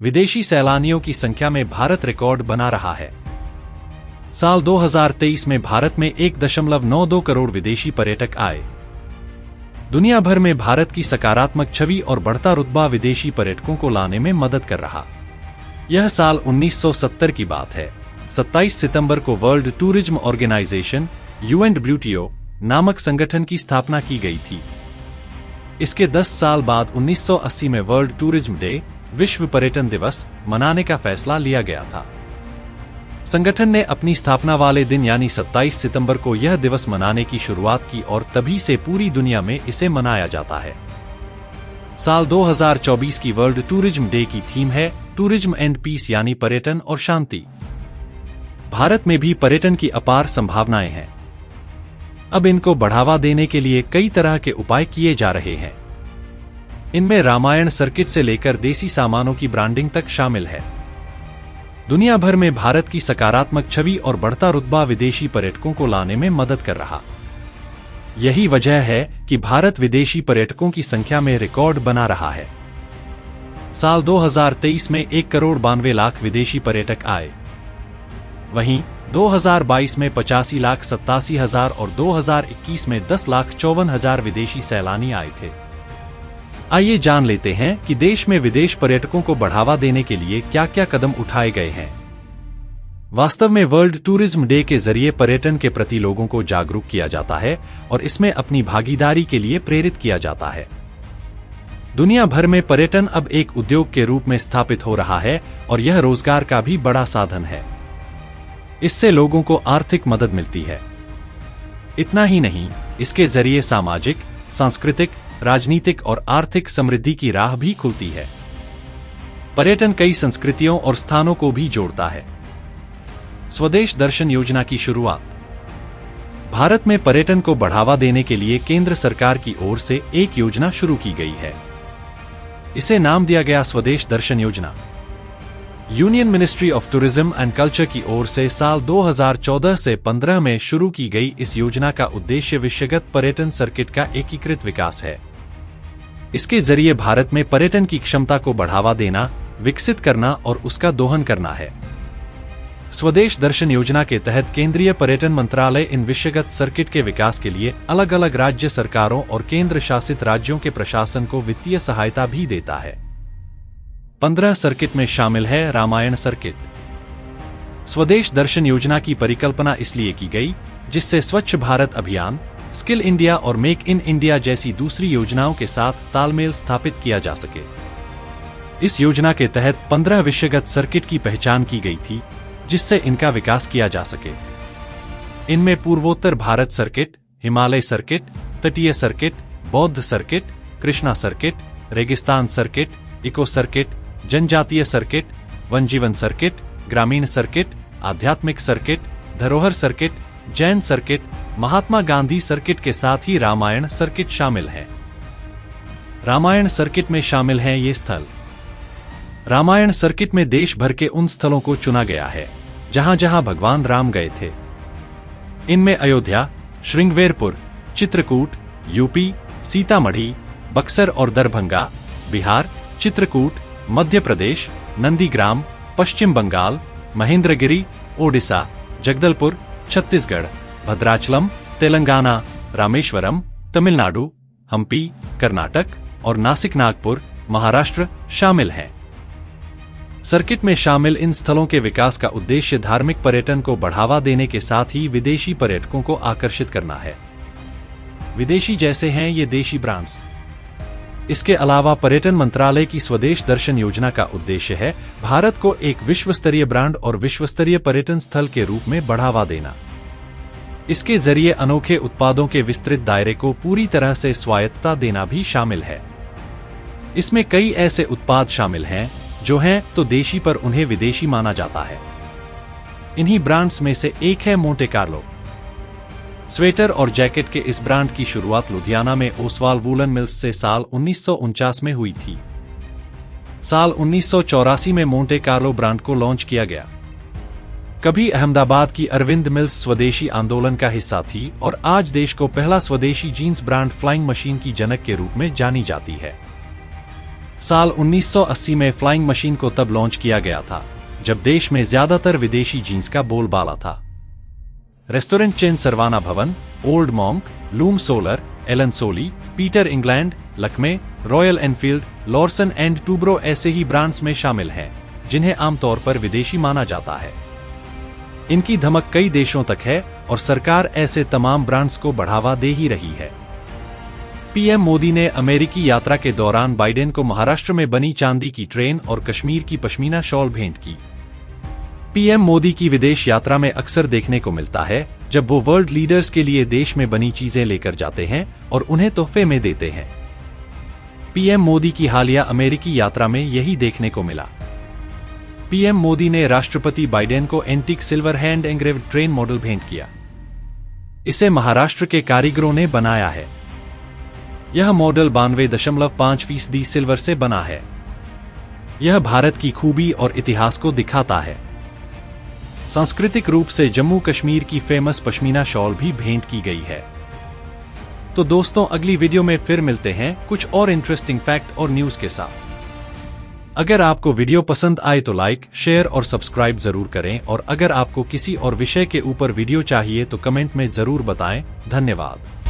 विदेशी सैलानियों की संख्या में भारत रिकॉर्ड बना रहा है। साल 2023 में भारत में 1.92 करोड़ विदेशी पर्यटक आए। दुनिया भर में भारत की सकारात्मक छवि और बढ़ता रुतबा विदेशी पर्यटकों को लाने में मदद कर रहा। यह साल 1970 की बात है। 27 सितंबर को वर्ल्ड टूरिज्म ऑर्गेनाइजेशन UNWTO नामक संगठन की स्थापना की गई थी। इसके 10 साल बाद 1980 में वर्ल्ड टूरिज्म डे, विश्व पर्यटन दिवस मनाने का फैसला लिया गया था। संगठन ने अपनी स्थापना वाले दिन यानी 27 सितंबर को यह दिवस मनाने की शुरुआत की और तभी से पूरी दुनिया में इसे मनाया जाता है। साल 2024 की वर्ल्ड टूरिज्म डे की थीम है टूरिज्म एंड पीस यानी पर्यटन और शांति। भारत में भी पर्यटन की अपार संभावनाएं हैं। अब इनको बढ़ावा देने के लिए कई तरह के उपाय किए जा रहे हैं। इनमें रामायण सर्किट से लेकर देसी सामानों की ब्रांडिंग तक शामिल है। दुनिया भर में भारत की सकारात्मक छवि और बढ़ता रुतबा विदेशी पर्यटकों को लाने में मदद कर रहा। यही वजह है कि भारत विदेशी पर्यटकों की संख्या में रिकॉर्ड बना रहा है। साल 2023 में 1,92,00,000 विदेशी पर्यटक आए। वहीं 2022 में 85,87,000 और 2021 में 10,54,000 विदेशी सैलानी आए थे। आइए जान लेते हैं कि देश में विदेश पर्यटकों को बढ़ावा देने के लिए क्या क्या कदम उठाए गए हैं। वास्तव में वर्ल्ड टूरिज्म डे के जरिए पर्यटन के प्रति लोगों को जागरूक किया जाता है और इसमें अपनी भागीदारी के लिए प्रेरित किया जाता है। दुनिया भर में पर्यटन अब एक उद्योग के रूप में स्थापित हो रहा है और यह रोजगार का भी बड़ा साधन है। इससे लोगों को आर्थिक मदद मिलती है। इतना ही नहीं, इसके जरिए सामाजिक, सांस्कृतिक, राजनीतिक और आर्थिक समृद्धि की राह भी खुलती है। पर्यटन कई संस्कृतियों और स्थानों को भी जोड़ता है। स्वदेश दर्शन योजना की शुरुआत। भारत में पर्यटन को बढ़ावा देने के लिए केंद्र सरकार की ओर से एक योजना शुरू की गई है। इसे नाम दिया गया स्वदेश दर्शन योजना। Union ministry of tourism and culture की ओर से साल 2014 से 15 में शुरू की गई इस योजना का उद्देश्य विश्वगत पर्यटन सर्किट का एकीकृत विकास है। इसके जरिए भारत में पर्यटन की क्षमता को बढ़ावा देना, विकसित करना और उसका दोहन करना है। स्वदेश दर्शन योजना के तहत केंद्रीय पर्यटन मंत्रालय इन विश्वगत सर्किट के विकास के लिए अलग अलग राज्य सरकारों और केंद्र शासित राज्यों के प्रशासन को वित्तीय सहायता भी देता है। 15 सर्किट में शामिल है रामायण सर्किट। स्वदेश दर्शन योजना की परिकल्पना इसलिए की गई जिससे स्वच्छ भारत अभियान, स्किल इंडिया और मेक इन इंडिया जैसी दूसरी योजनाओं के साथ तालमेल स्थापित किया जा सके। इस योजना के तहत 15 विश्वगत सर्किट की पहचान की गई थी जिससे इनका विकास किया जा सके। इनमें पूर्वोत्तर भारत सर्किट, हिमालय सर्किट, तटीय सर्किट, बौद्ध सर्किट, कृष्णा सर्किट, रेगिस्तान सर्किट, इको सर्किट, जनजातीय सर्किट, वनजीवन सर्किट, ग्रामीण सर्किट, आध्यात्मिक सर्किट, धरोहर circuit, Jain circuit, Mahatma Gandhi circuit के साथ ही रामायण सर्किट शामिल है। रामायण सर्किट में शामिल हैं ये स्थल। रामायण सर्किट में देश भर के उन स्थलों को चुना गया है जहां जहां भगवान राम गए थे। इनमें अयोध्या, श्रृंगवेरपुर, चित्रकूट, यूपी, सीतामढ़ी, बक्सर और दरभंगा, बिहार, चित्रकूट, मध्य प्रदेश, नंदीग्राम, पश्चिम बंगाल, महेंद्रगिरी, ओडिशा, जगदलपुर, छत्तीसगढ़, भद्राचलम, तेलंगाना, रामेश्वरम, तमिलनाडु, हम्पी, कर्नाटक और नासिक नागपुर, महाराष्ट्र शामिल हैं। सर्किट में शामिल इन स्थलों के विकास का उद्देश्य धार्मिक पर्यटन को बढ़ावा देने के साथ ही विदेशी पर्यटकों को आकर्षित करना है। विदेशी जैसे हैं ये देशी ब्रांड्स। इसके अलावा पर्यटन मंत्रालय की स्वदेश दर्शन योजना का उद्देश्य है भारत को एक विश्वस्तरीय ब्रांड और विश्वस्तरीय पर्यटन स्थल के रूप में बढ़ावा देना। इसके जरिए अनोखे उत्पादों के विस्तृत दायरे को पूरी तरह से स्वायत्तता देना भी शामिल है। इसमें कई ऐसे उत्पाद शामिल हैं जो हैं तो देशी पर उन्हें विदेशी माना जाता है। इन्हीं ब्रांड्स में से एक है मोंटे कार्लो। स्वेटर और जैकेट के इस ब्रांड की शुरुआत लुधियाना में ओसवाल वूलन मिल्स से साल 1949 में हुई थी। साल 1984 में मोंटे कार्लो ब्रांड को लॉन्च किया गया। कभी अहमदाबाद की अरविंद मिल्स स्वदेशी आंदोलन का हिस्सा थी और आज देश को पहला स्वदेशी जीन्स ब्रांड फ्लाइंग मशीन की जनक के रूप में जानी जाती है। साल 1980 में फ्लाइंग मशीन को तब लॉन्च किया गया था जब देश में ज्यादातर विदेशी जीन्स का बोलबाला था। रेस्टोरेंट चेन सरवाना भवन, old monk, loom solar, Elon Soli, Peter England, Lakme, royal Enfield, Larsen and Toubro ऐसे ही ब्रांड्स में शामिल हैं जिन्हें आमतौर पर विदेशी माना जाता है। इनकी धमक कई देशों तक है और सरकार ऐसे तमाम ब्रांड्स को बढ़ावा दे ही रही है। पीएम मोदी ने अमेरिकी यात्रा के दौरान बाइडेन को महाराष्ट्र में बनी चांदी की ट्रेन और कश्मीर की पश्मीना शॉल भेंट की। पीएम मोदी की विदेश यात्रा में अक्सर देखने को मिलता है जब वो वर्ल्ड लीडर्स के लिए देश में बनी चीजें लेकर जाते हैं और उन्हें तोहफे में देते हैं। पीएम मोदी की हालिया अमेरिकी यात्रा में यही देखने को मिला। पीएम मोदी ने राष्ट्रपति बाइडेन को antique silver hand engraved train model भेंट किया। इसे महाराष्ट्र के कारीगरों ने बनाया है। यह मॉडल 92.5% सिल्वर से बना है। यह भारत की खूबी और इतिहास को दिखाता है। सांस्कृतिक रूप से जम्मू कश्मीर की फेमस पश्मीना शॉल भी भेंट की गई है। तो दोस्तों, अगली वीडियो में फिर मिलते हैं कुछ और इंटरेस्टिंग फैक्ट और न्यूज के साथ। अगर आपको वीडियो पसंद आए तो लाइक, शेयर और सब्सक्राइब जरूर करें और अगर आपको किसी और विषय के ऊपर वीडियो चाहिए तो कमेंट में जरूर बताएं। धन्यवाद।